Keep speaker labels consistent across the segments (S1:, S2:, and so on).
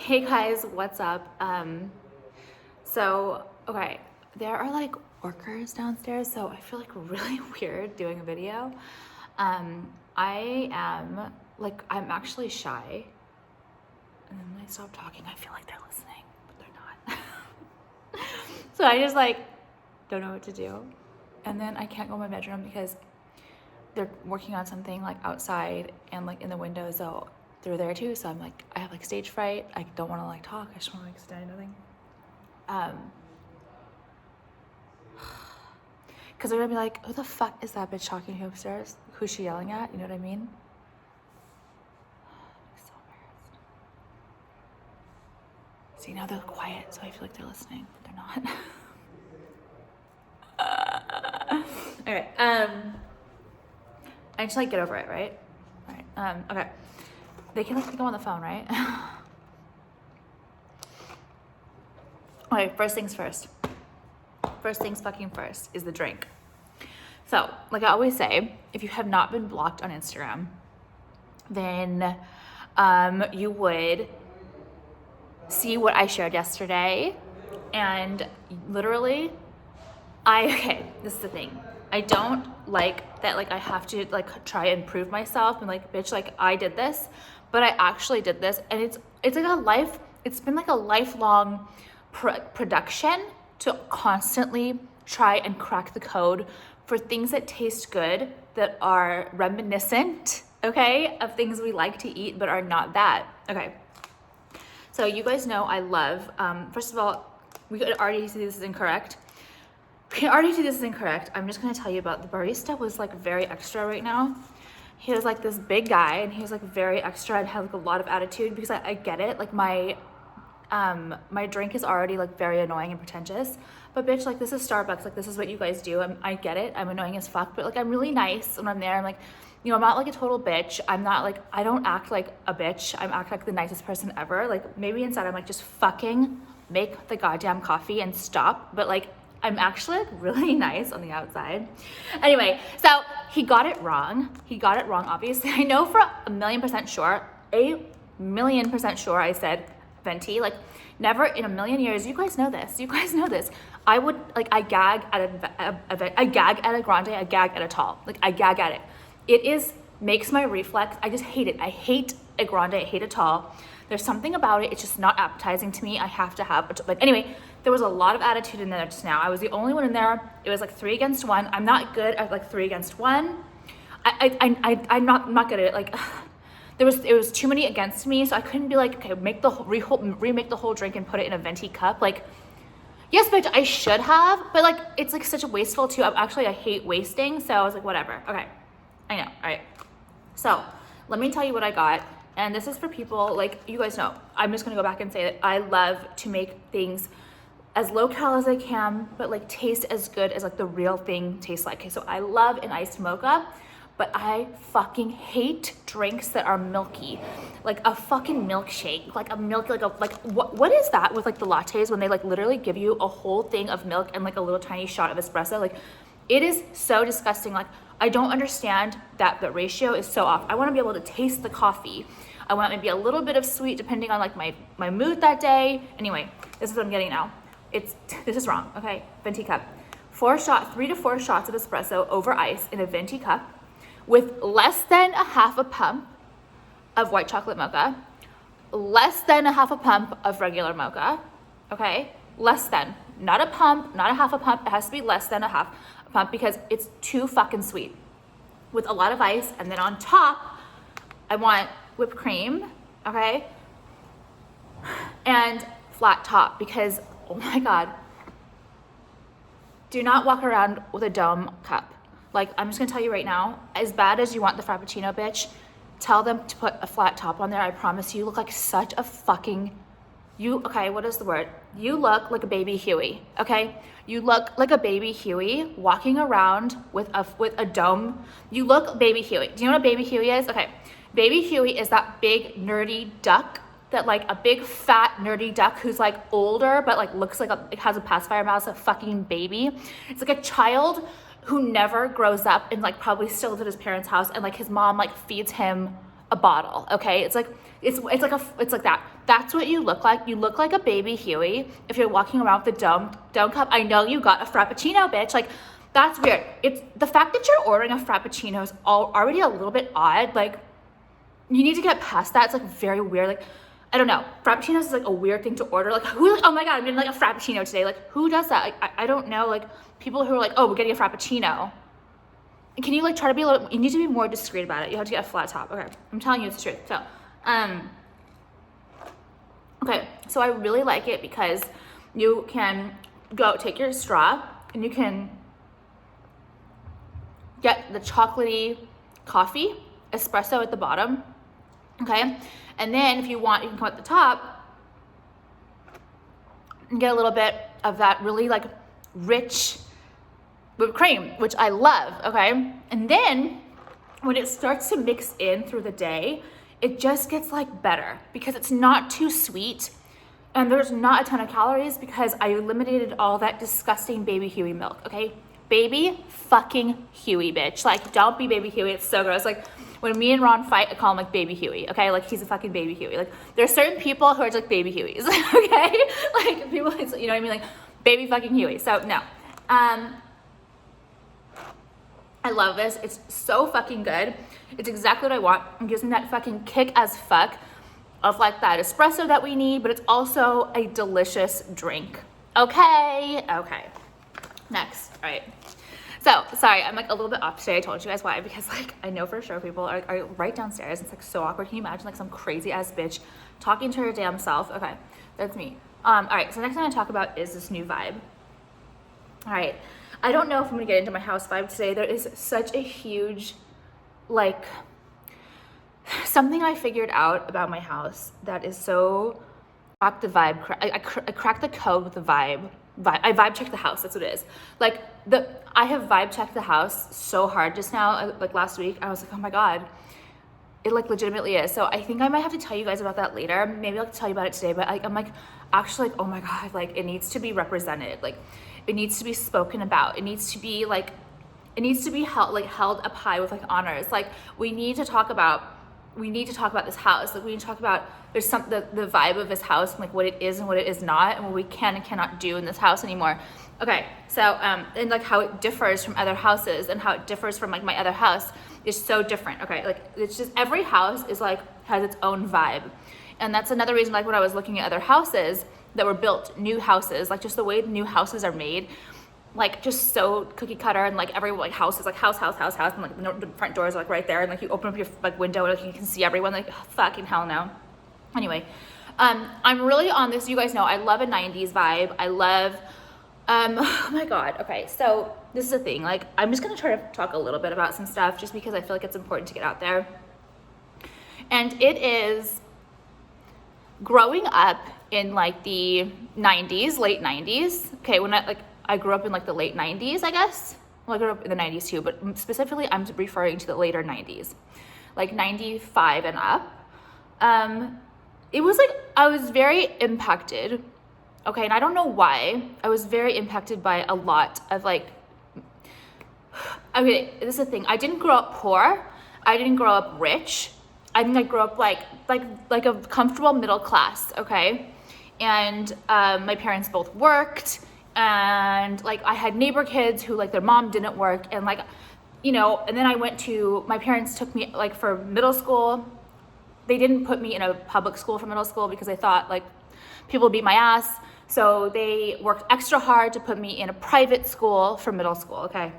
S1: Hey guys, what's up? Okay, there are like workers downstairs, so I feel like really weird doing a video. I'm actually shy, and then when I stop talking, I feel like they're listening, but they're not. So I just like don't know what to do, and then I can't go in my bedroom because they're working on something like outside and like in the window, so they're there too. So I'm like, I have like stage fright. I don't want to like talk. I just want to like study nothing. Because they're gonna be like, who the fuck is that bitch talking to upstairs? Who's she yelling at? You know what I mean? I'm so embarrassed. See, now they're quiet, so I feel like they're listening, but they're not. All right. I just like get over it, right? All right. Okay. They can let me go on the phone, right? Okay, first things first. First things fucking first is the drink. So, like I always say, if you have not been blocked on Instagram, then you would see what I shared yesterday. And literally, this is the thing. I don't like that, like I have to like try and prove myself and like, bitch, like I did this, but I actually did this. And it's been like a lifelong production to constantly try and crack the code for things that taste good, that are reminiscent, okay, of things we like to eat, but are not that. Okay. So you guys know I love, first of all, we could already see this is incorrect. I'm just gonna tell you about the barista was like very extra right now. He was like this big guy and he was like very extra and had like a lot of attitude, because I get it. Like my drink is already like very annoying and pretentious, but bitch, like this is Starbucks. Like this is what you guys do. I get it. I'm annoying as fuck, but like I'm really nice when I'm there. I'm like, you know, I'm not like a total bitch. I'm not like, I don't act like a bitch. I act like the nicest person ever. Like maybe inside I'm like, just fucking make the goddamn coffee and stop. But like, I'm actually like really nice on the outside. Anyway, so he got it wrong. Obviously. I know for a million percent sure I said venti. Like never in a million years. You guys know this. I would like, I gag at a grande, I gag at a tall. Like I gag at it. Makes my reflex. I just hate it. I hate a grande. I hate a tall. There's something about it. It's just not appetizing to me. I have to have it. But anyway, there was a lot of attitude in there just now. I was the only one in there. It was like 3 against 1. I'm not good at like 3 against 1. I'm not good at it. Like it was too many against me, so I couldn't be like, okay, remake the whole drink and put it in a venti cup. Like, yes, bitch, I should have, but like it's like such a wasteful too. I hate wasting, so I was like, whatever. Okay, I know. All right. So let me tell you what I got. And this is for people, like you guys know, I'm just gonna go back and say that I love to make things as low cal as I can, but like taste as good as like the real thing tastes like. Okay, so I love an iced mocha, but I fucking hate drinks that are milky. Like a fucking milkshake, like a milk, what is that with like the lattes when they like literally give you a whole thing of milk and like a little tiny shot of espresso? Like it is so disgusting. Like I don't understand that the ratio is so off. I want to be able to taste the coffee. I want maybe a little bit of sweet depending on like my mood that day. Anyway, this is what I'm getting now. This is wrong. Okay, venti cup. 3 to 4 shots of espresso over ice in a venti cup with less than a half a pump of white chocolate mocha, less than a half a pump of regular mocha. Okay, less than, not a pump, not a half a pump. It has to be less than a half a pump because it's too fucking sweet. With a lot of ice, and then on top, I want whipped cream. Okay, and flat top, because oh my god, do not walk around with a dome cup. Like, I'm just gonna tell you right now, as bad as you want the Frappuccino, bitch, tell them to put a flat top on there. I promise you look like such a fucking, okay, what is the word? You look like a baby Huey, okay? You look like a baby Huey walking around with a dome. You look baby Huey. Do you know what a baby Huey is? Okay, baby Huey is that big nerdy duck, that like a big fat nerdy duck who's like older but like looks like it has a pacifier mouth, a fucking baby. It's like a child who never grows up and like probably still lives at his parents' house, and like his mom like feeds him a bottle, okay? It's like that. That's what you look like. You look like a baby Huey if you're walking around with the dome cup. I know you got a Frappuccino, bitch. Like, that's weird. It's the fact that you're ordering a Frappuccino is already a little bit odd. Like, you need to get past that. It's like very weird. Like, I don't know. Frappuccinos is like a weird thing to order. Like, who, like, oh my God, I'm getting like a Frappuccino today. Like, who does that? Like, I don't know. Like, people who are like, oh, we're getting a Frappuccino. Can you like try to be a little, you need to be more discreet about it. You have to get a flat top. Okay. I'm telling you it's the truth. So, okay. So I really like it because you can go take your straw and you can get the chocolatey coffee, espresso at the bottom. Okay. And then if you want, you can come at the top and get a little bit of that really like rich whipped cream, which I love, okay? And then when it starts to mix in through the day, it just gets like better because it's not too sweet and there's not a ton of calories because I eliminated all that disgusting baby Huey milk, okay? Baby fucking Huey, bitch. Like, don't be baby Huey, it's so gross. Like, when me and Ron fight, I call him like baby Huey, okay? Like, he's a fucking baby Huey. Like, there's certain people who are just like baby Hueys, okay? Like, people, you know what I mean? Like, baby fucking Huey. So, no. I love this. It's so fucking good. It's exactly what I want. It gives me that fucking kick as fuck of like that espresso that we need, but it's also a delicious drink. Okay. Okay. Next. All right. So, sorry, I'm like a little bit off today. I told you guys why, because like I know for sure people are right downstairs. It's like so awkward. Can you imagine like some crazy ass bitch talking to her damn self? Okay. That's me. All right. So next thing I talk about is this new vibe. All right. I don't know if I'm gonna get into my house vibe today. There is such a huge, like, something I figured out about my house that is so, crack the vibe, I cracked the code with the vibe. I vibe checked the house, that's what it is. Like, I have vibe checked the house so hard just now, like last week, I was like, oh my God, it like legitimately is. So I think I might have to tell you guys about that later. Maybe I'll tell you about it today, but I'm like, actually like, oh my God, like it needs to be represented. Like, it needs to be spoken about. It needs to be like, it needs to be held up high with like honors. Like we need to talk about this house. Like we need to talk about there's the vibe of this house and like what it is and what it is not and what we can and cannot do in this house anymore. Okay, so and like how it differs from other houses and how it differs from like my other house is so different. Okay, like it's just every house is like has its own vibe, and that's another reason like when I was looking at other houses that were built, new houses, like just the way new houses are made, like just so cookie cutter and like every like house is like house and like the front doors are like right there and like you open up your like window and like you can see everyone. Like fucking hell no. Anyway, I'm really on this. You guys know I love a 90s vibe. I love oh my God. Okay, so this is the thing. Like I'm just gonna try to talk a little bit about some stuff just because I feel like it's important to get out there. And it is growing up in like the 90s, late 90s. Okay, when I grew up in like the late 90s, I guess. Well, I grew up in the 90s too, but specifically I'm referring to the later 90s, like 95 and up. It was like, I was very impacted. Okay, and I don't know why. I was very impacted by a lot of like, okay, this is the thing. I didn't grow up poor. I didn't grow up rich. I think I grew up like a comfortable middle class, okay? And my parents both worked, and like I had neighbor kids who like their mom didn't work, and like, you know, and then my parents took me like for middle school. They didn't put me in a public school for middle school because they thought like people would beat my ass. So they worked extra hard to put me in a private school for middle school, okay?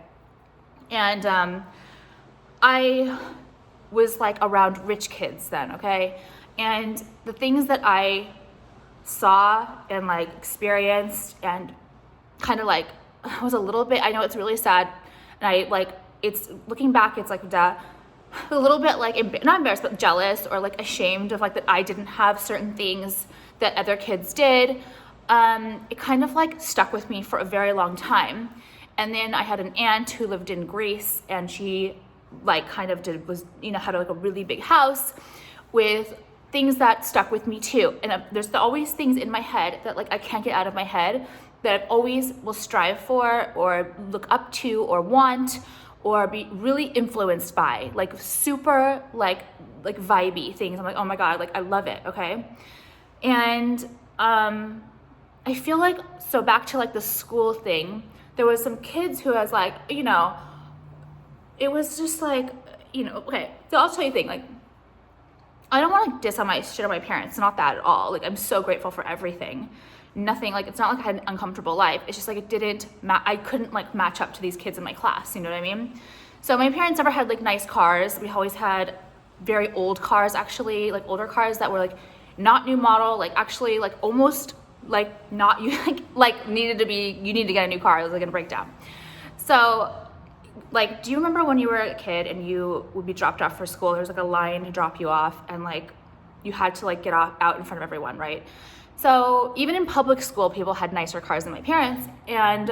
S1: And I was like around rich kids then, okay? And the things that I saw and like experienced and kind of like was a little bit, I know it's really sad, and I like, it's looking back, it's like a little bit like, not embarrassed, but jealous or like ashamed of like that I didn't have certain things that other kids did. It kind of like stuck with me for a very long time. And then I had an aunt who lived in Greece, and she like kind of had like a really big house with things that stuck with me too. And there's always things in my head that like I can't get out of my head that I always will strive for or look up to or want or be really influenced by, like super like like vibey things. I'm like, oh my God, like I love it, okay? And I feel like, so back to like the school thing, there was some kids who was like, you know, it was just like, you know, okay, so I'll tell you a thing, like, I don't want to diss on my shit on my parents. It's not that at all. Like, I'm so grateful for everything. Nothing, like, it's not like I had an uncomfortable life. It's just like it didn't, I couldn't like match up to these kids in my class. You know what I mean? So my parents never had like nice cars. We always had very old cars, actually, like older cars that were like not new model, like actually like almost like not, you like needed to be, you need to get a new car. It was like gonna break down. So like, do you remember when you were a kid and you would be dropped off for school? There was like a line to drop you off, and like you had to like get out in front of everyone, right? So even in public school, people had nicer cars than my parents, and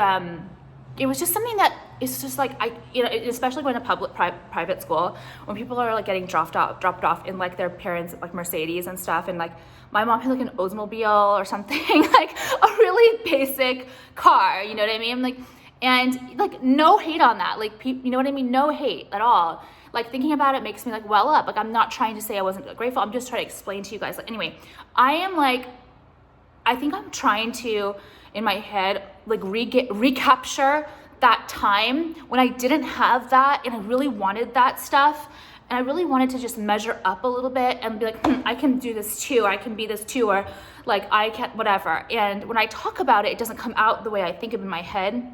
S1: it was just something that it's just like you know, especially going to private school, when people are like getting dropped off in like their parents' like Mercedes and stuff, and like my mom had like an Oldsmobile or something, like a really basic car, you know what I mean? Like, and like no hate on that, like you know what I mean? No hate at all. Like thinking about it makes me like well up. Like I'm not trying to say I wasn't grateful. I'm just trying to explain to you guys. Like anyway, I think I'm trying to, in my head, like recapture that time when I didn't have that and I really wanted that stuff. And I really wanted to just measure up a little bit and be like, I can do this too, or I can be this too, or like I can, whatever. And when I talk about it, it doesn't come out the way I think of in my head.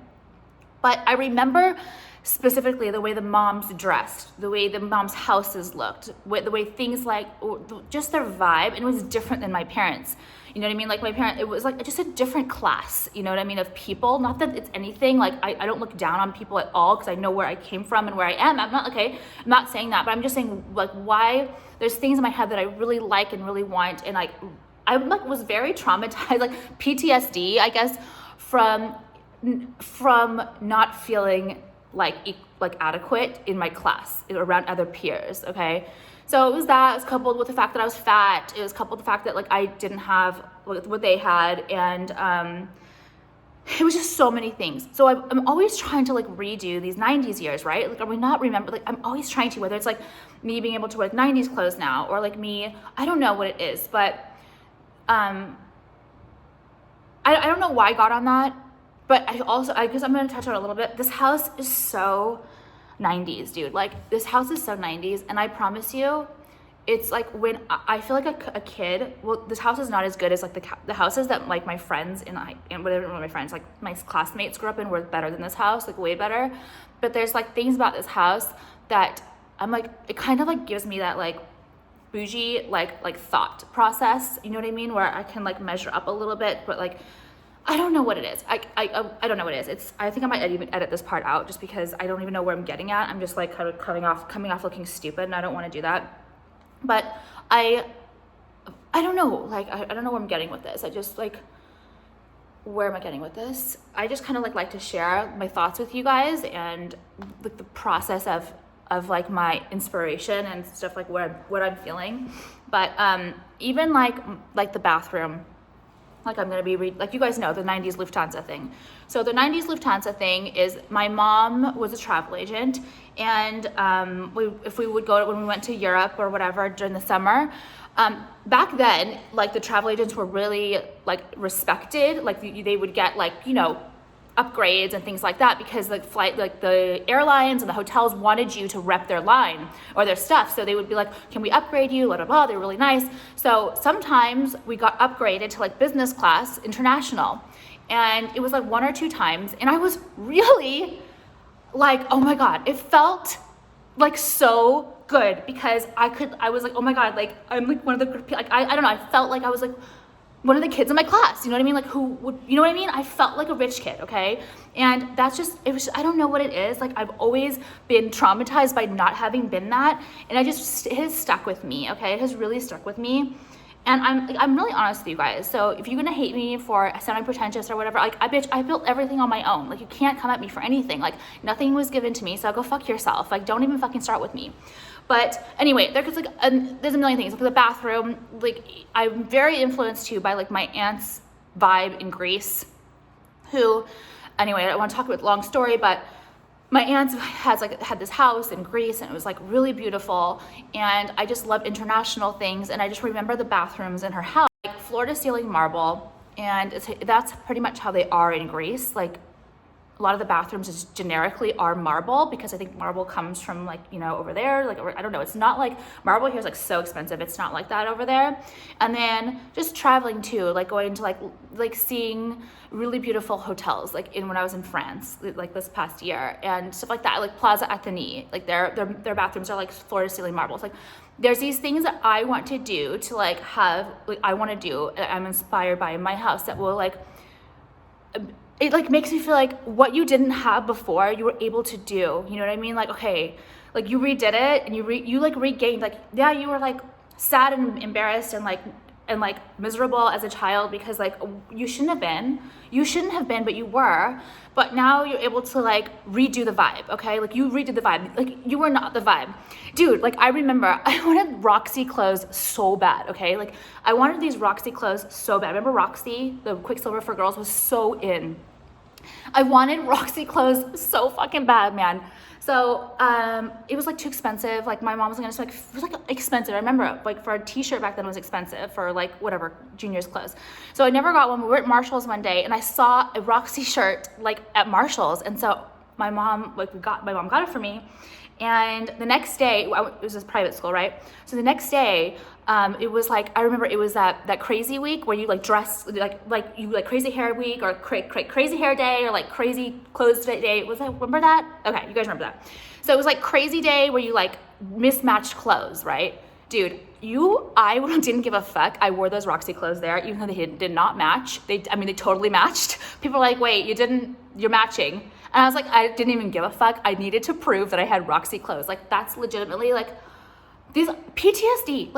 S1: But I remember specifically the way the moms dressed, the way the moms' houses looked, the way things like, just their vibe, and it was different than my parents. You know what I mean? Like my parents, it was like just a different class, you know what I mean, of people. Not that it's anything, like I don't look down on people at all, because I know where I came from and where I am. I'm not, okay, I'm not saying that, but I'm just saying like why there's things in my head that I really like and really want, and like I like was very traumatized, like PTSD, I guess, from not feeling like adequate in my class around other peers, okay? So it was that, it was coupled with the fact that I was fat, it was coupled with the fact that like I didn't have what they had, and it was just so many things. So I'm always trying to like redo these 90s years, right? Like, are we not remember, like I'm always trying to, whether it's like me being able to wear like 90s clothes now, or like me, I don't know what it is, but I don't know why I got on that. But I also, because I'm going to touch on it a little bit, this house is so 90s, dude. Like, this house is so 90s, and I promise you, it's like when I feel like a kid, well, this house is not as good as like the houses that like my friends and whatever my friends, like my classmates grew up in, were better than this house, like way better. But there's like things about this house that I'm like, it kind of like gives me that like bougie, like thought process, you know what I mean? Where I can like measure up a little bit, but like, I don't know what it is. I don't know what it is. I think I might even edit this part out just because I don't even know where I'm getting at. I'm just like kind of coming off looking stupid, and I don't want to do that. But I don't know. Like I don't know where I'm getting with this. I just like, where am I getting with this? I just kind of like to share my thoughts with you guys, and like the process of like my inspiration and stuff, like what I'm feeling. But even like the bathroom. Like I'm gonna be like you guys know the 90s Lufthansa thing. So the 90s Lufthansa thing is, my mom was a travel agent, and if we would go when we went to Europe or whatever during the summer, back then like the travel agents were really like respected. Like they would get like, you know, upgrades and things like that, because like the airlines and the hotels wanted you to rep their line or their stuff. So they would be like, can we upgrade you, blah blah blah. They're really nice. So sometimes we got upgraded to like business class international, and it was like 1 or 2 times, and I was really like, oh my God, it felt like so good, because I was like, oh my God, like I'm like one of the, like I don't know, I felt like I was like one of the kids in my class, you know what I mean? Like who would, you know what I mean? I felt like a rich kid, okay? And that's just, it was, I don't know what it is. Like I've always been traumatized by not having been that. And it has stuck with me, okay? It has really stuck with me. And I'm really honest with you guys. So if you're gonna hate me for sounding pretentious or whatever, like I built everything on my own. Like you can't come at me for anything. Like nothing was given to me, so go fuck yourself. Like don't even fucking start with me. But anyway, there's a million things. For the bathroom, like I'm very influenced too by like my aunt's vibe in Greece, who, anyway, I don't want to talk about the long story, but my aunt had this house in Greece, and it was like really beautiful, and I just love international things, and I just remember the bathrooms in her house, like floor to ceiling marble, and that's pretty much how they are in Greece. Like a lot of the bathrooms just generically are marble, because I think marble comes from like, you know, over there, like, I don't know, it's not like marble here is like so expensive, it's not like that over there. And then just traveling too, like going to like seeing really beautiful hotels, like when I was in France, like this past year, and stuff like that, like Plaza Athénée, like their bathrooms are like floor to ceiling marble. It's like there's these things that I want to do to like have, like I want to do, I'm inspired by in my house, that will like, it like makes me feel like what you didn't have before, you were able to do. You know what I mean? Like, okay, like you redid it, and you like regained, like, yeah, you were like sad and embarrassed and like miserable as a child, because like you shouldn't have been, but you were. But now you're able to like redo the vibe, okay? Like you redid the vibe, like you were not the vibe. Dude, like I remember I wanted Roxy clothes so bad, okay? Like I wanted these Roxy clothes so bad. Remember Roxy, the Quicksilver for girls, was so in. I wanted Roxy clothes so fucking bad, man. So it was like too expensive. Like my mom was gonna like, it was like expensive. I remember like for a t-shirt back then it was expensive for like whatever, junior's clothes. So I never got one. We were at Marshall's one day and I saw a Roxy shirt like at Marshall's. And so my mom got it for me. And the next day, it was this private school, right? So the next day, it was like, I remember it was that crazy week where you like dress, like you like crazy hair week, or crazy hair day, or like crazy clothes day. Was that, remember that? Okay, you guys remember that. So it was like crazy day where you like mismatched clothes, right? Dude, I didn't give a fuck. I wore those Roxy clothes there, even though they did not match. They totally matched. People were like, wait, you're matching. And I was like, I didn't even give a fuck. I needed to prove that I had Roxy clothes. Like that's legitimately like these PTSD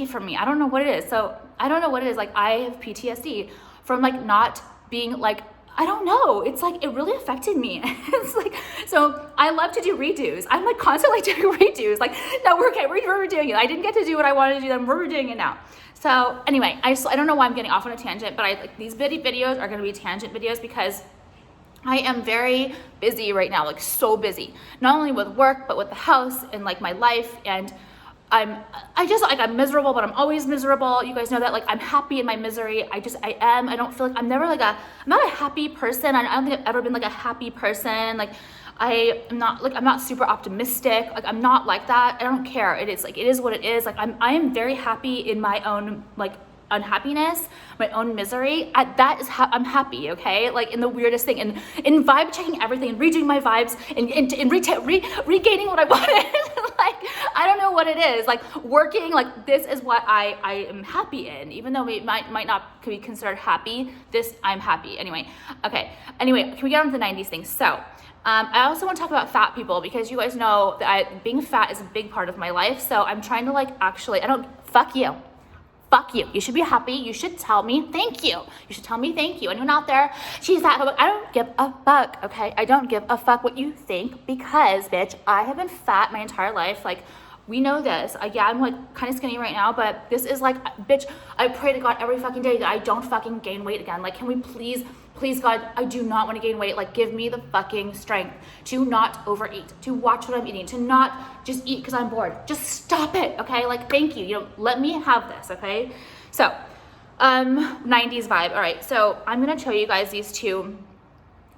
S1: for me. I don't know what it is. So I don't know what it is. Like I have PTSD from like not being like, I don't know. It's like, it really affected me. It's like, so I love to do redos. I'm like constantly doing redos. Like, no, we're doing it. I didn't get to do what I wanted to do, then we're doing it now. So anyway, I don't know why I'm getting off on a tangent, but like these videos are going to be tangent videos because I am very busy right now, like so busy, not only with work, but with the house and like my life. And I'm miserable, but I'm always miserable. You guys know that. Like I'm happy in my misery. I don't feel like I'm not a happy person. I don't think I've ever been like a happy person. Like I'm not super optimistic. Like I'm not like that. I don't care. It is what it is. Like I am very happy in my own like unhappiness, my own misery. That is how I'm happy, okay? Like in the weirdest thing, and in vibe checking everything and redoing my vibes and regaining what I wanted. Like I don't know what it is. Like working, like this is what I am happy in, even though it might not be considered happy. This I'm happy anyway. Okay. Anyway, can we get on to the 90s thing? So. I also want to talk about fat people because you guys know that being fat is a big part of my life. So I'm trying to like fuck you. Fuck you. You should be happy. You should tell me thank you. You should tell me thank you. Anyone out there, she's fat. I don't give a fuck, okay? I don't give a fuck what you think because, bitch, I have been fat my entire life. Like, we know this. Yeah, I'm like kind of skinny right now, but this is like, bitch, I pray to God every fucking day that I don't fucking gain weight again. Like, can we please God, I do not want to gain weight. Like, give me the fucking strength to not overeat, to watch what I'm eating, to not just eat because I'm bored. Just stop it, okay? Like, thank you. You know, let me have this, okay? So, 90s vibe. All right, so I'm gonna show you guys these two.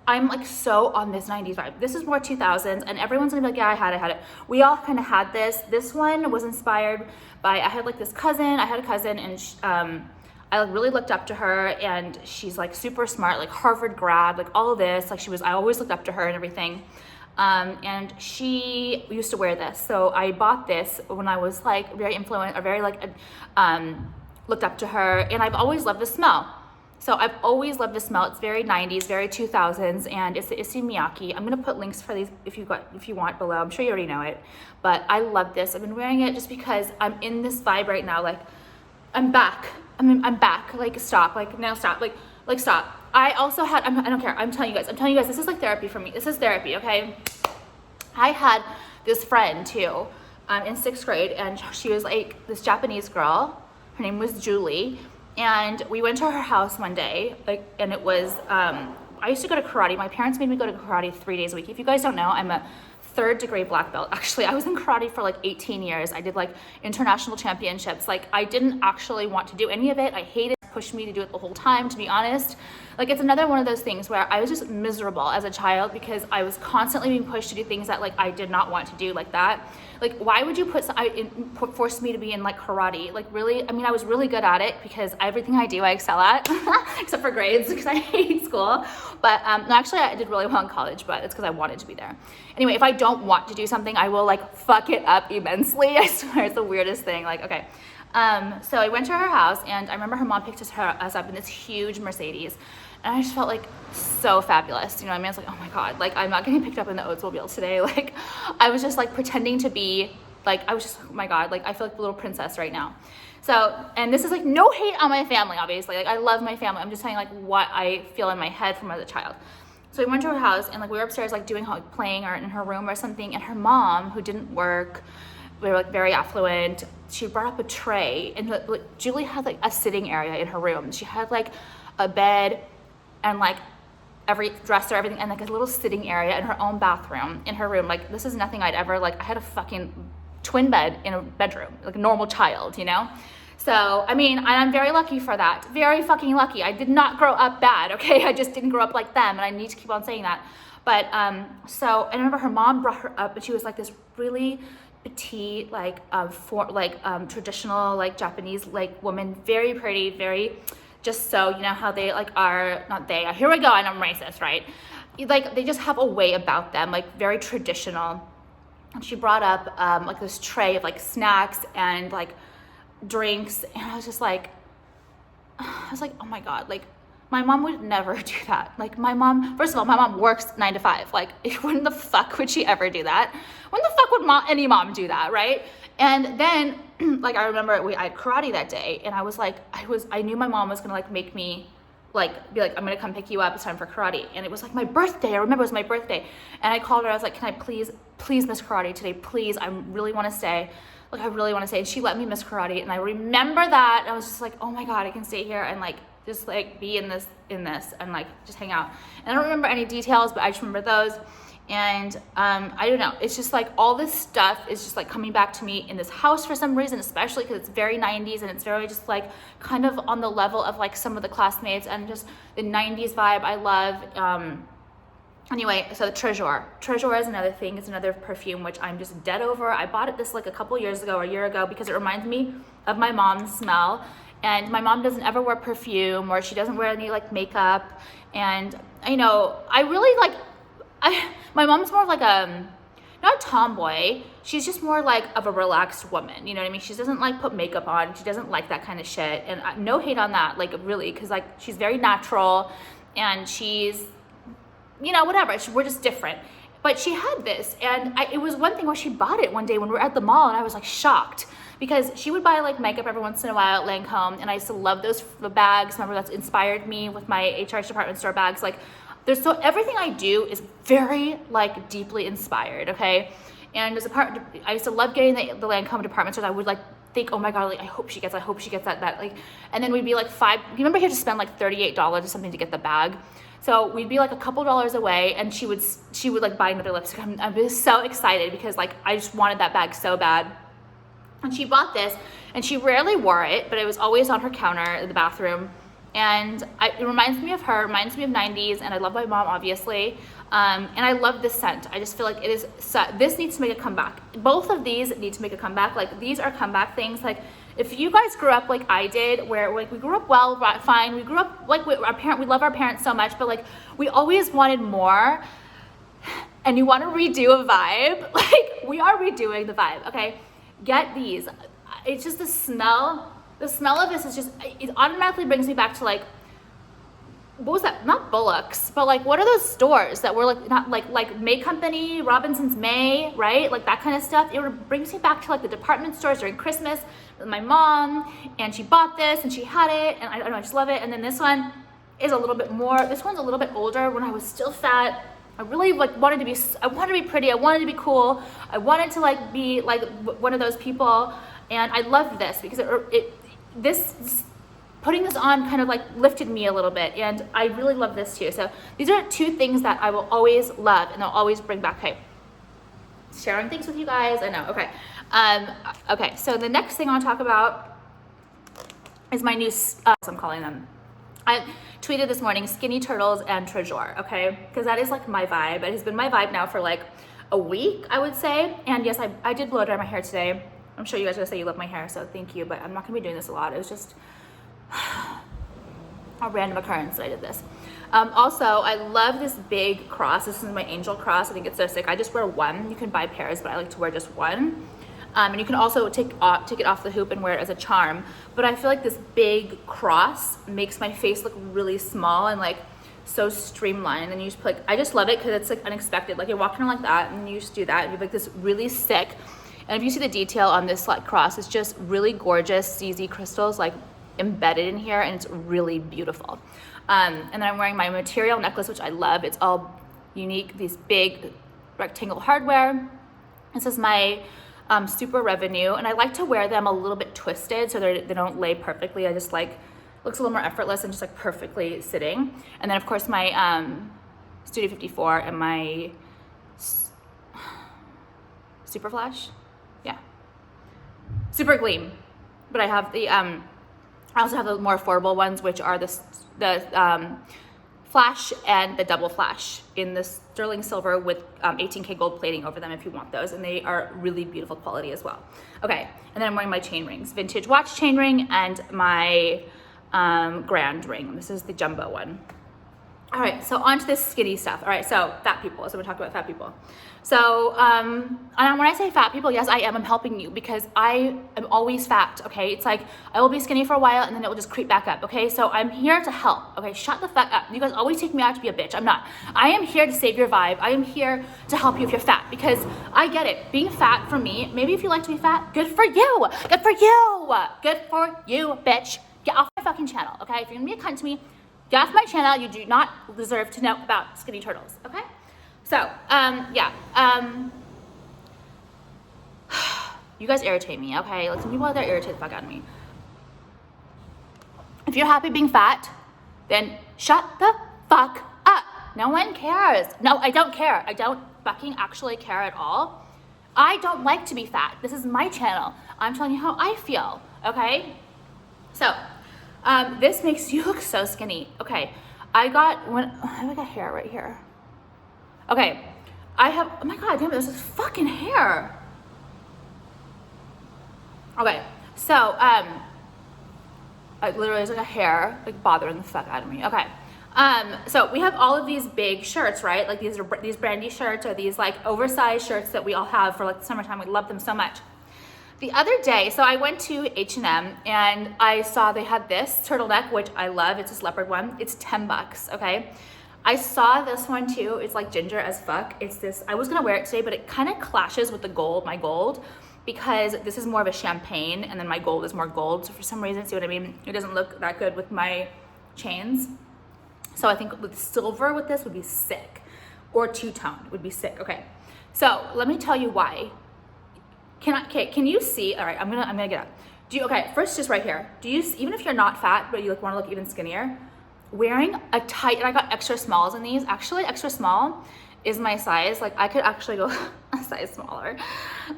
S1: I'm like so on this 90s vibe. This is more 2000s, and everyone's gonna be like, yeah, I had it. We all kind of had this. This one was inspired by, I had a cousin, and I like really looked up to her, and she's like super smart, like Harvard grad, like all of this. Like I always looked up to her and everything. And she used to wear this. So I bought this when I was like very influenced, or very like, looked up to her, and I've always loved the smell. So I've always loved the smell. It's very 90s, very 2000s, and it's the Issey Miyake. I'm gonna put links for these if you want below. I'm sure you already know it, but I love this. I've been wearing it just because I'm in this vibe right now. Like I'm back. I'm back. Like stop. Like now stop. Like stop. I also had. I don't care. I'm telling you guys. This is like therapy for me. This is therapy. Okay. I had this friend too, in 6th grade, and she was like this Japanese girl. Her name was Julie. And we went to her house one day, like, and it was I used to go to karate. My parents made me go to karate 3 days a week. If you guys don't know, I'm a 3rd degree black belt. Actually, I was in karate for like 18 years. I did like international championships. Like I didn't actually want to do any of it. I hated it. Pushed me to do it the whole time, to be honest. Like it's another one of those things where I was just miserable as a child because I was constantly being pushed to do things that like I did not want to do, like that. Like why would you force me to be in like karate? Like really, I mean, I was really good at it because everything I do I excel at except for grades because I hate school. But no, actually I did really well in college, but it's because I wanted to be there. Anyway, if I don't want to do something, I will like fuck it up immensely. I swear, it's the weirdest thing. Like, okay. So I went to her house and I remember her mom picked us up in this huge Mercedes, and I just felt like so fabulous. You know what I mean? I was like, oh my God, like I'm not getting picked up in the Oldsmobile today. Like I was just like pretending to be like, I was just, oh my God, like I feel like the little princess right now. So, and this is like no hate on my family, obviously. Like I love my family. I'm just saying like what I feel in my head from as a child. So we went to her house and like we were upstairs like doing like playing or in her room or something, and her mom, who didn't work, we were like very affluent, she brought up a tray, and like Julie had like a sitting area in her room. She had like a bed and like every dresser, everything, and like a little sitting area in her own bathroom in her room. Like this is nothing I'd ever, like I had a fucking twin bed in a bedroom, like a normal child, you know? So, I mean, and I'm very lucky for that. Very fucking lucky. I did not grow up bad, okay? I just didn't grow up like them, and I need to keep on saying that. But, so, I remember her mom brought her up, and she was like this really petite, like, traditional, like, Japanese, like, woman, very pretty, very, just so, you know how they, like, are, not they, here we go, and I'm racist, right? Like, they just have a way about them, like, very traditional. And she brought up, like, this tray of, like, snacks and, like, drinks, and I was like, oh my God, like, my mom would never do that. Like, my mom, first of all, my mom works 9 to 5. Like, when the fuck would she ever do that? When the fuck would any mom do that, right? And then, like, I remember I had karate that day, and I was like, I knew my mom was gonna, like, make me, like, be like, I'm gonna come pick you up, it's time for karate. And it was, like, my birthday. I remember it was my birthday. And I called her, I was like, can I please miss karate today? Please, I really wanna stay. Like, I really wanna stay. And she let me miss karate. And I remember that, and I was just like, oh my God, I can stay here and, like, just, like, be in this, and, like, just hang out. And I don't remember any details, but I just remember those. And I don't know, it's just like all this stuff is just like coming back to me in this house for some reason, especially because it's very 90s, and it's very just like kind of on the level of like some of the classmates, and just the 90s vibe I love. Anyway, so Tresor is another thing. It's another perfume which I'm just dead over. I bought it this like a couple years ago or a year ago because it reminds me of my mom's smell. And my mom doesn't ever wear perfume, or she doesn't wear any like makeup. And you know, I really like, my mom's more of like not a tomboy, she's just more like of a relaxed woman, you know what I mean? She doesn't like put makeup on, she doesn't like that kind of shit, and no hate on that, like really, because like she's very natural, and she's, you know, whatever, we're just different. But she had this, and it was one thing where she bought it one day when we were at the mall, and I was like shocked, because she would buy like makeup every once in a while at Lancome, and I used to love the bags. Remember, that's inspired me with my HRH department store bags. Like, so everything I do is very like deeply inspired, okay? And as a part, I used to love getting the Lancome department stores. I would like think, oh my God, like I hope she gets that like, and then we'd be like you remember you had to spend like $38 or something to get the bag? So we'd be like a couple dollars away, and she would like buy another lipstick. I was so excited because like I just wanted that bag so bad. And she bought this, and she rarely wore it, but it was always on her counter in the bathroom. And it reminds me of her, reminds me of 90s, and I love my mom, obviously. And I love this scent. I just feel like it is, this needs to make a comeback. Both of these need to make a comeback. Like, these are comeback things. Like, if you guys grew up like I did, where like we grew up well, fine. We grew up like we love our parents so much, but like we always wanted more. And you want to redo a vibe, like we are redoing the vibe, okay? Get these. It's just the smell of this is just, it automatically brings me back to like, what was that? Not Bullock's, but like, what are those stores that were like, not like May Company, Robinson's May, right? Like that kind of stuff. It brings me back to like the department stores during Christmas with my mom, and she bought this and she had it, and I don't know, I just love it. And then this one is a little bit more, this one's a little bit older. When I was still fat, I really like wanted to be pretty, I wanted to be cool, I wanted to like be like one of those people, and I loved this because this putting this on kind of like lifted me a little bit, and I really love this too. So these are two things that I will always love and I'll always bring back. Okay, sharing things with you guys, I know. Okay, okay, so the next thing I want to talk about is my new, I'm calling them, I tweeted this morning, Skinny Turtles and Tresor, okay? Because that is like my vibe. It has been my vibe now for like a week, I would say. And yes, I did blow dry my hair today. I'm sure you guys are gonna say you love my hair, so thank you, but I'm not gonna be doing this a lot. It was just a random occurrence that I did this. Also, I love this big cross. This is my angel cross. I think it's so sick. I just wear one. You can buy pairs, but I like to wear just one. And you can also take it off the hoop and wear it as a charm. But I feel like this big cross makes my face look really small and like so streamlined. And you just put, like, I just love it because it's like unexpected. Like you're walking around like that and you just do that and you have like this really sick. And if you see the detail on this like cross, it's just really gorgeous CZ crystals like embedded in here, and it's really beautiful. And then I'm wearing my material necklace, which I love. It's all unique, these big rectangle hardware. This is my Super Revenue, and I like to wear them a little bit twisted so they don't lay perfectly. I just like, looks a little more effortless and just like perfectly sitting. And then of course my Studio 54 and my Super Flash, yeah, Super Gleam. But I have the I also have the more affordable ones, which are the flash and the double flash in the sterling silver with 18K gold plating over them if you want those, and they are really beautiful quality as well. Okay, and then I'm wearing my chain rings, vintage watch chain ring and my grand ring. This is the jumbo one. All right, so on to this skinny stuff. All right, so fat people. So we're talking about fat people. So and when I say fat people, yes, I am. I'm helping you because I am always fat, okay? It's like I will be skinny for a while and then it will just creep back up, okay? So I'm here to help, okay? Shut the fuck up. You guys always take me out to be a bitch. I'm not. I am here to save your vibe. I am here to help you if you're fat because I get it. Being fat for me, maybe if you like to be fat, good for you. Good for you. Good for you, bitch. Get off my fucking channel, okay? If you're gonna be a cunt to me, get off my channel. You do not deserve to know about skinny turtles, okay? So, yeah. You guys irritate me, okay? Like some people out there irritate the fuck out of me. If you're happy being fat, then shut the fuck up. No one cares. No, I don't care. I don't fucking actually care at all. I don't like to be fat. This is my channel. I'm telling you how I feel, okay? So, this makes you look so skinny. Okay, I got hair right here. Okay, I have, oh my God, damn it, there's this fucking hair. Okay, so, I literally, there's like a hair, like bothering the fuck out of me. Okay, so we have all of these big shirts, right? Like these brandy shirts or these like oversized shirts that we all have for like the summertime. We love them so much. The other day, so I went to H&M and I saw they had this turtleneck, which I love. It's this leopard one. It's $10, okay? I saw this one too. It's like ginger as fuck. It's this, I was gonna wear it today, but it kind of clashes with the gold, my gold, because this is more of a champagne and then my gold is more gold. So for some reason, see what I mean? It doesn't look that good with my chains. So I think with silver with this would be sick, or two-tone would be sick, okay? So let me tell you why. Can you see? All right, I'm gonna get up. Okay, first just right here. Do you, even if you're not fat, but you like wanna look even skinnier, wearing a tight, and I got extra smalls in these. Actually, extra small is my size. Like I could actually go a size smaller.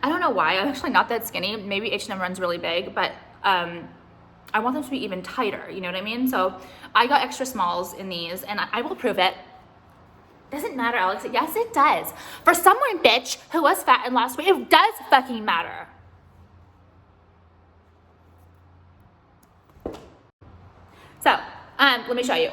S1: I don't know why, I'm actually not that skinny. Maybe H&M runs really big, but I want them to be even tighter, you know what I mean? So I got extra smalls in these and I will prove it. Doesn't matter, Alex. Yes, it does. For someone, bitch, who was fat and lost weight, it does fucking matter. So, let me show you.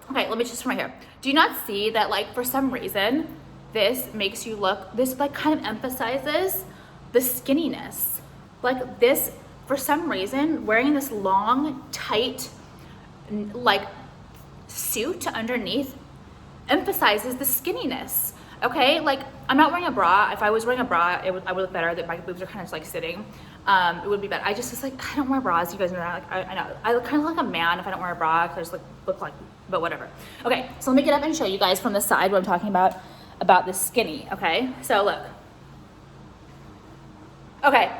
S1: Okay, let me just from right here. Do you not see that, like, for some reason, this makes you look, this, like, kind of emphasizes the skinniness. Like, this, for some reason, wearing this long, tight, like, suit underneath emphasizes the skinniness, okay? Like, I'm not wearing a bra. If I was wearing a bra, I would look better. That my boobs are kind of like sitting. It would be better. I just was like, I don't wear bras. You guys know that. Like, I know. I look kind of like a man if I don't wear a bra, because I just like look like, but whatever. Okay, so let me get up and show you guys from the side what I'm talking about this skinny, okay? So look. Okay,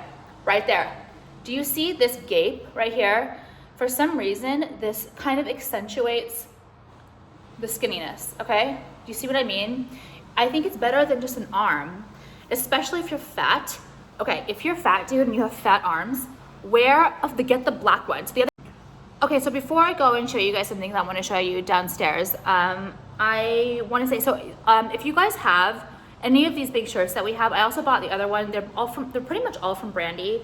S1: right there. Do you see this gape right here? for some reason, this kind of accentuates the skinniness, okay? Do you see what I mean? I think it's better than just an arm, especially if you're fat. Okay, if you're fat, dude, and you have fat arms, get the black ones. Okay, so before I go and show you guys some things I want to show you downstairs, I want to say, so if you guys have any of these big shirts that we have, I also bought the other one. They're pretty much all from Brandy.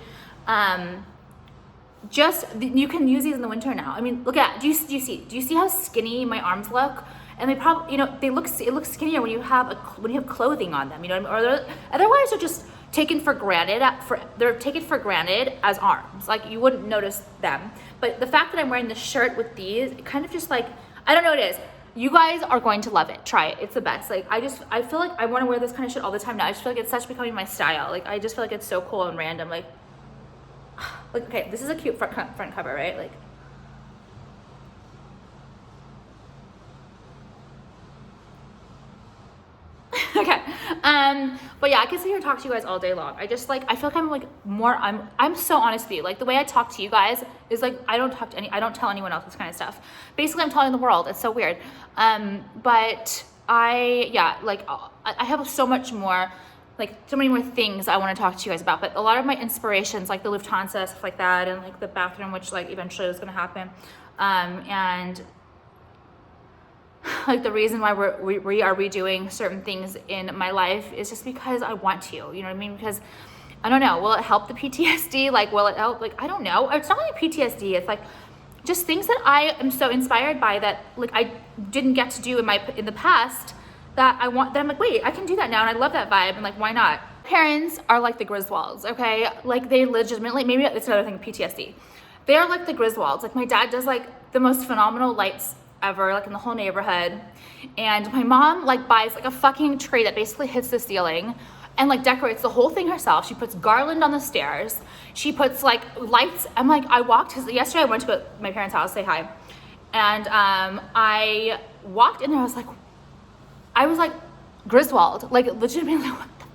S1: You can use these in the winter now. I mean, look at, do you see how skinny my arms look? And they probably, you know, it looks skinnier when you have clothing on them, you know what I mean? Or otherwise they're just taken for granted. They're taken for granted as arms. Like, you wouldn't notice them. But the fact that I'm wearing this shirt with these, it kind of just like, I don't know what it is. You guys are going to love it. Try it. It's the best. Like, I feel like I want to wear this kind of shit all the time now. I just feel like it's such becoming my style. Like, I just feel like it's so cool and random. Like, okay, this is a cute front cover, right? Like, okay, but yeah, I can sit here and talk to you guys all day long. I feel like I'm so honest with you. Like, the way I talk to you guys is like, I don't tell anyone else this kind of stuff. Basically, I'm telling the world. It's so weird. But I have so much more, like, so many more things I want to talk to you guys about. But a lot of my inspirations, like the Lufthansa, stuff like that, and like the bathroom, which like eventually was going to happen, and like the reason why we are redoing certain things in my life is just because I want to, you know what I mean? Because I don't know, will it help the PTSD? Like, will it help? Like, I don't know. It's not only PTSD, it's like just things that I am so inspired by that, like, I didn't get to do in the past that I'm like, wait, I can do that now, and I love that vibe, and like, why not? Parents are like the Griswolds, okay? Like, they legitimately, maybe it's another thing, PTSD. They're like the Griswolds. Like, my dad does like the most phenomenal lights ever, like in the whole neighborhood, and my mom like buys like a fucking tree that basically hits the ceiling and like decorates the whole thing herself. She puts garland on the stairs, she puts like lights. I'm like, yesterday I went to my parents' house, say hi, and I walked in there, I was like Griswold, like legitimately, what the,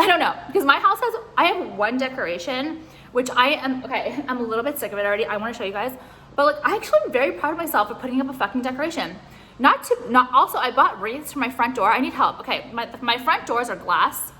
S1: I don't know, because my house I have one decoration, which I'm a little bit sick of it already. I want to show you guys. But like, I actually am very proud of myself for putting up a fucking decoration. Also, I bought wreaths for my front door. I need help. Okay, my front doors are glass.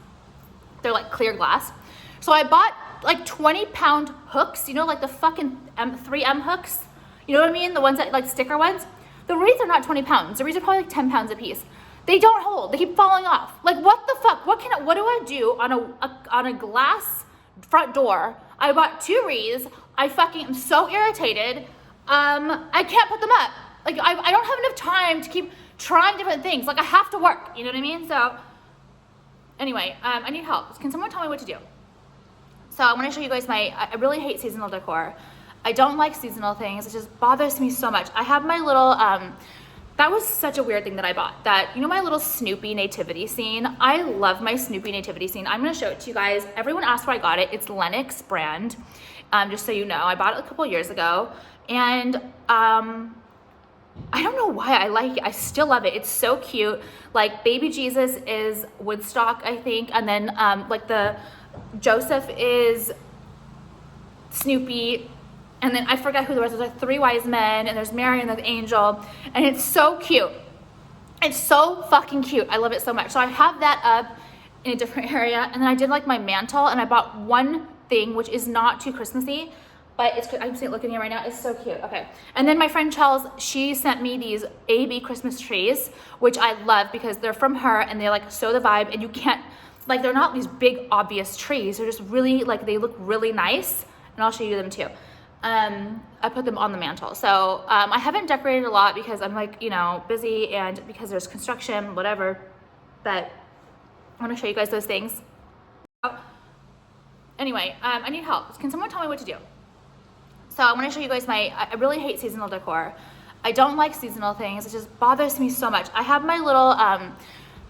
S1: They're like clear glass. So I bought like 20-pound hooks, you know, like the fucking 3M hooks. You know what I mean? The ones that like sticker ones. The wreaths are not 20 pounds. The wreaths are probably like 10 pounds a piece. They don't hold. They keep falling off. Like, what the fuck? What do I do on a glass front door? I bought 2 wreaths. I fucking am so irritated. I can't put them up. Like, I don't have enough time to keep trying different things. Like, I have to work, you know what I mean? So anyway, I need help. Can someone tell me what to do? So I want to show you guys I really hate seasonal decor. I don't like seasonal things. It just bothers me so much. I have my little, that was such a weird thing that I bought. That, you know, my little Snoopy nativity scene. I love my Snoopy nativity scene. I'm going to show it to you guys. Everyone asked where I got it. It's Lennox brand. Just so you know, I bought it a couple years ago. And I don't know why I like it. I still love it. It's so cute. Like, baby Jesus is Woodstock, I think. And then like the Joseph is Snoopy. And then I forgot who the rest is. There's like 3 wise men, and there's Mary and the angel. And it's so cute. It's so fucking cute. I love it so much. So I have that up in a different area. And then I did like my mantle, and I bought one thing, which is not too Christmassy. But I'm looking at it right now. It's so cute. Okay. And then my friend Chels, she sent me these AB Christmas trees, which I love because they're from her, and they like so the vibe, and you can't, like, they're not these big obvious trees. They're just really, like, they look really nice, and I'll show you them too. I put them on the mantle. So I haven't decorated a lot because I'm like, you know, busy, and because there's construction, whatever. But I want to show you guys those things. Anyway, I need help. Can someone tell me what to do? So I want to show you guys I really hate seasonal decor. I don't like seasonal things. It just bothers me so much. I have my little,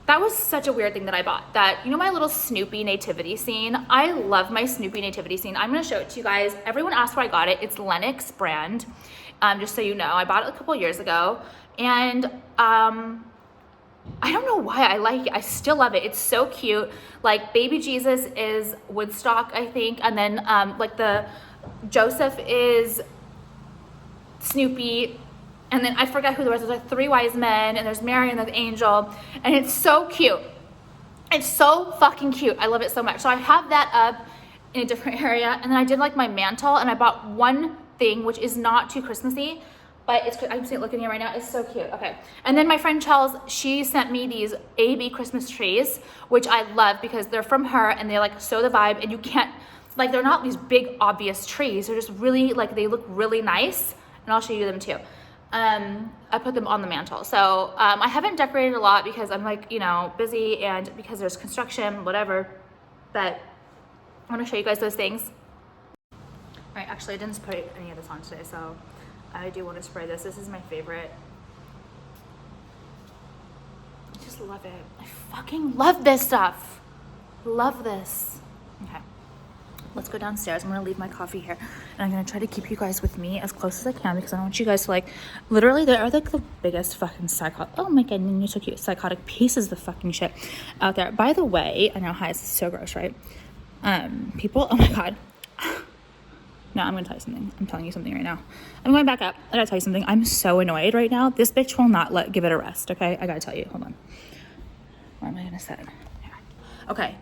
S1: that was such a weird thing that I bought. That, you know, my little Snoopy nativity scene. I love my Snoopy nativity scene. I'm going to show it to you guys. Everyone asked where I got it. It's Lennox brand. Just so you know, I bought it a couple years ago. And I don't know why I like it. I still love it. It's so cute. Like, baby Jesus is Woodstock, I think. And then like the Joseph is Snoopy, and then I forgot who the rest is. There's like 3 wise men, and there's Mary and the angel, and it's so cute. It's so fucking cute. I love it so much. So I have that up in a different area, and then I did like my mantle, and I bought one thing which is not too Christmassy, but it's, I'm looking at it right now. It's so cute. Okay. And then my friend Chels, she sent me these AB Christmas trees, which I love because they're from her, and they like so the vibe, and you can't, like, they're not these big obvious trees. They're just really like, they look really nice, and I'll show you them too. I put them on the mantle. So I haven't decorated a lot because I'm like, you know, busy, and because there's construction, whatever, but I want to show you guys those things. All right, actually I didn't spray any of this on today, so I do want to spray this. This is my favorite. I just love it. I fucking love this stuff. Love this. Okay. Let's go downstairs. I'm gonna leave my coffee here, and I'm gonna try to keep you guys with me as close as I can because I don't want you guys to like, literally they are like the biggest fucking psychotic, oh my god, you're so cute, psychotic pieces of fucking shit out there. By the way, I know, hi, this is so gross, right? People, oh my god. No, I'm gonna tell you something. I'm telling you something right now. I'm going back up. I gotta tell you something. I'm so annoyed right now. This bitch will not give it a rest, okay? I gotta tell you, hold on. Where am I gonna set it? Here. Okay.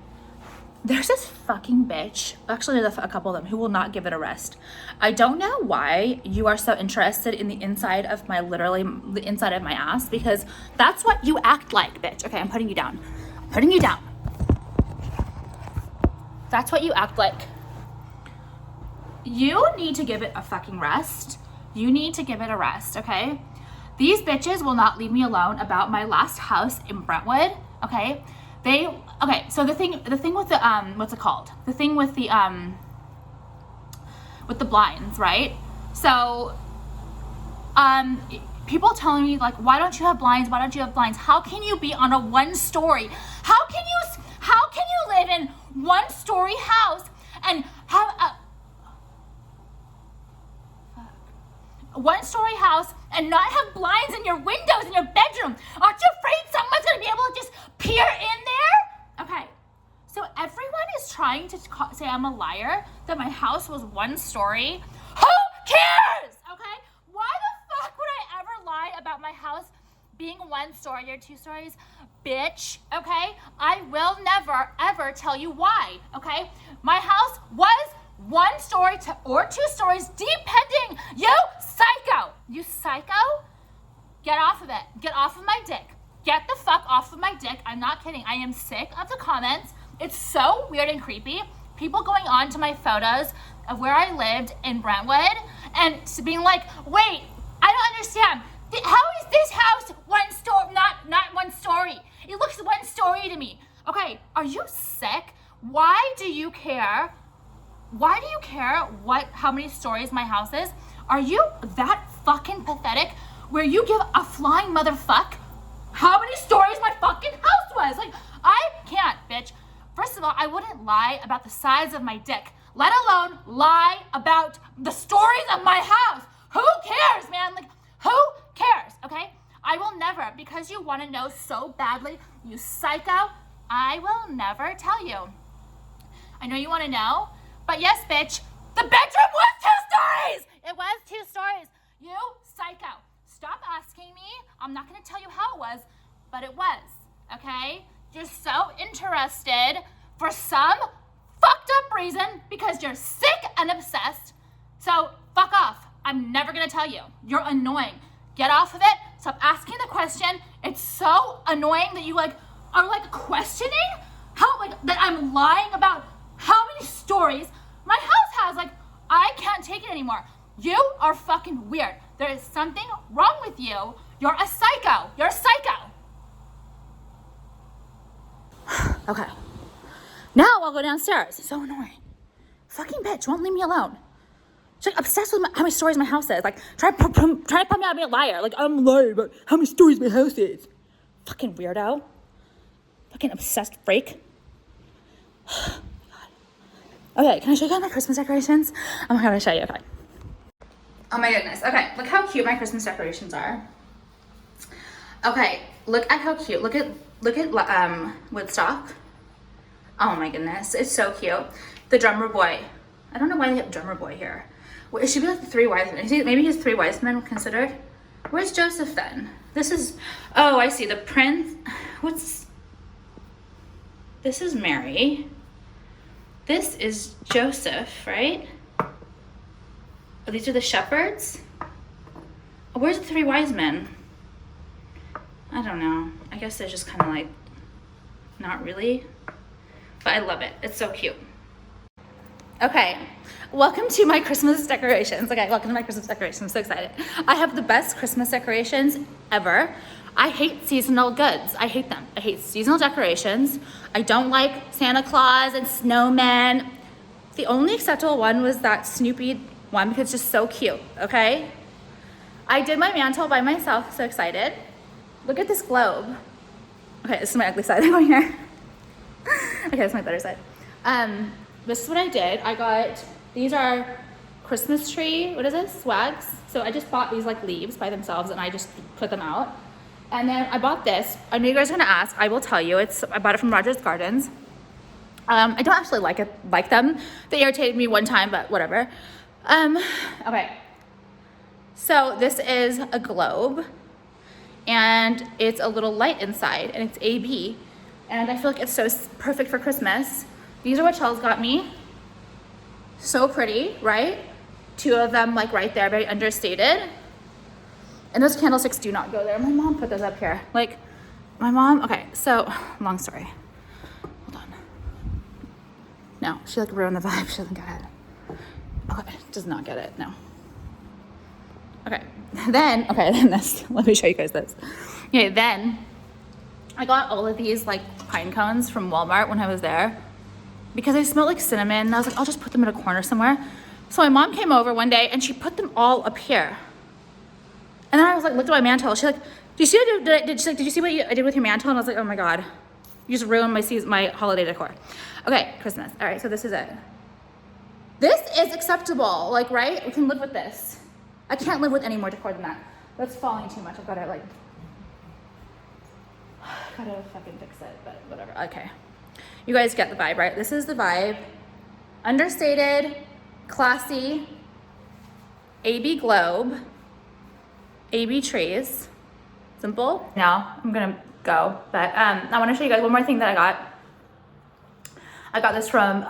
S1: There's this fucking bitch, actually there's a couple of them, who will not give it a rest. I don't know why you are so interested in the inside of my, literally the inside of my ass, because that's what you act like, bitch. Okay, I'm putting you down. I'm putting you down. That's what you act like. You need to give it a fucking rest. You need to give it a rest, okay? These bitches will not leave me alone about my last house in Brentwood, okay? Okay, so the thing with the, what's it called? The thing with the blinds, right? So, people telling me like, why don't you have blinds? Why don't you have blinds? How can you be on a 1-story? How can you live in 1-story house and have a 1-story house and not have blinds in your windows in your bedroom? Aren't you afraid someone's gonna be able to just peer in there? Okay, so everyone is trying to say I'm a liar, that my house was 1 story. Who cares? Okay, why the fuck would I ever lie about my house being 1 story or 2 stories? Bitch, okay, I will never ever tell you why, okay? My house was 1 story or 2 stories, depending. You psycho. You psycho? Get off of it. Get off of my dick. Get the fuck off of my dick. I'm not kidding. I am sick of the comments. It's so weird and creepy. People going on to my photos of where I lived in Brentwood and being like, wait, I don't understand. How is this house 1 story, not 1 story? It looks 1 story to me. Okay, are you sick? Why do you care? Why do you care how many stories my house is? Are you that fucking pathetic where you give a flying motherfuck how many stories my fucking house was? Like, I can't, bitch. First of all, I wouldn't lie about the size of my dick, let alone lie about the stories of my house. Who cares, man? Like, who cares, okay? I will never, because you want to know so badly, you psycho, I will never tell you. I know you want to know, but yes, bitch, the bedroom was 2 stories! It was 2 stories. You psycho. Stop asking me. I'm not going to tell you how it was, but it was, okay? You're so interested for some fucked up reason because you're sick and obsessed. So fuck off. I'm never going to tell you. You're annoying. Get off of it. Stop asking the question. It's so annoying that you are questioning how that I'm lying about how many stories my house has. I can't take it anymore. You are fucking weird. There is something wrong with you. You're a psycho. You're a psycho. Okay. Now I'll go downstairs. It's so annoying. Fucking bitch won't leave me alone. She's obsessed with how many stories my house is. Trying to put me out to be a liar. I'm a liar about how many stories my house is. Fucking weirdo. Fucking obsessed freak. Okay, can I show you guys my Christmas decorations? Oh my god, I'll show you, okay. Oh my goodness, okay, look how cute my Christmas decorations are. Okay, look at how cute, look at Woodstock. Oh my goodness, it's so cute. The drummer boy, I don't know why they have drummer boy here. Well, it should be like the three wise men. Maybe his three wise men considered. Where's Joseph then? This is, oh, I see, the prince. This is Mary. This is Joseph, right? Oh, these are the shepherds? Oh, where's the three wise men? I don't know. I guess they're just kind of like, not really. But I love it. It's so cute. Okay, welcome to my Christmas decorations. Okay, welcome to my Christmas decorations. I'm so excited. I have the best Christmas decorations ever. I hate seasonal goods. I hate them. I hate seasonal decorations. I don't like Santa Claus and snowmen. The only acceptable one was that Snoopy one because it's just so cute, okay? I did my mantle by myself, so excited. Look at this globe. Okay, this is my ugly side. I'm going here. Okay, this is my better side. This is what I did. I got, these are Christmas tree, what is this? Swags. So I just bought these like leaves by themselves and I just put them out. And then I bought this. I know you guys are gonna ask, I will tell you. I bought it from Rogers Gardens. I don't actually like them. They irritated me one time, but whatever. Okay. So this is a globe and it's a little light inside and it's AB. And I feel like it's so perfect for Christmas. These are what Chels got me. So pretty, right? Two of them like right there, very understated. And those candlesticks do not go there. My mom put those up here. Like, my mom, okay, so, long story. Hold on. No, she like ruined the vibe. She doesn't get it. Okay, does not get it, no. Okay, then this, let me show you guys this. Okay, then I got all of these like pine cones from Walmart when I was there because they smelled like cinnamon. And I was like, I'll just put them in a corner somewhere. So my mom came over one day and she put them all up here. And then I was like, looked at my mantle. She's like, did you see what I did with your mantle? And I was like, oh my God, you just ruined my holiday decor. Okay, Christmas. All right, so this is it. This is acceptable, like, right? We can live with this. I can't live with any more decor than that. That's falling too much. I've got to like, gotta fucking fix it, but whatever. Okay. You guys get the vibe, right? This is the vibe. Understated, classy, AB globe, AB trees. Simple. Now I'm gonna go, but I want to show you guys one more thing that I got. I got this from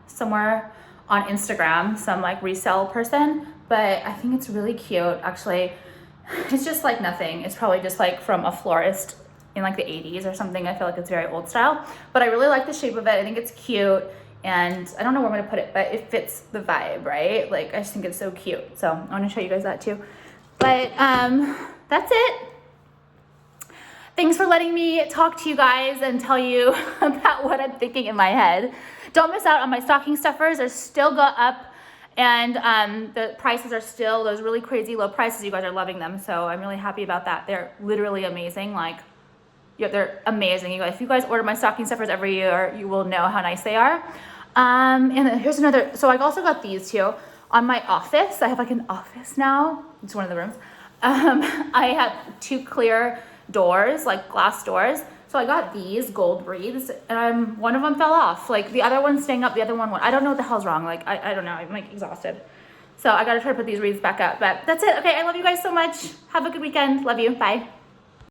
S1: somewhere on Instagram, some like resale person, but I think it's really cute. Actually, it's just like nothing. It's probably just like from a florist in like the 80s or something. I feel like it's very old style, but I really like the shape of it. I think it's cute. And I don't know where I'm gonna put it, but it fits the vibe, right? Like, I just think it's so cute. So I wanna show you guys that too. But that's it. Thanks for letting me talk to you guys and tell you about what I'm thinking in my head. Don't miss out on my stocking stuffers. They're still up and the prices are still those really crazy low prices. You guys are loving them. So I'm really happy about that. They're literally amazing. Like, yeah, they're amazing. You guys, if you guys order my stocking stuffers every year, you will know how nice they are. And then here's another. So I also got these too on my office. I have like an office now. It's one of the rooms. I have 2 clear doors, like glass doors. So I got these gold wreaths and one of them fell off. Like the other one's staying up, the other one won't. I don't know what the hell's wrong. Like, I don't know. I'm like exhausted. So I got to try to put these wreaths back up, but that's it. Okay. I love you guys so much. Have a good weekend. Love you. Bye.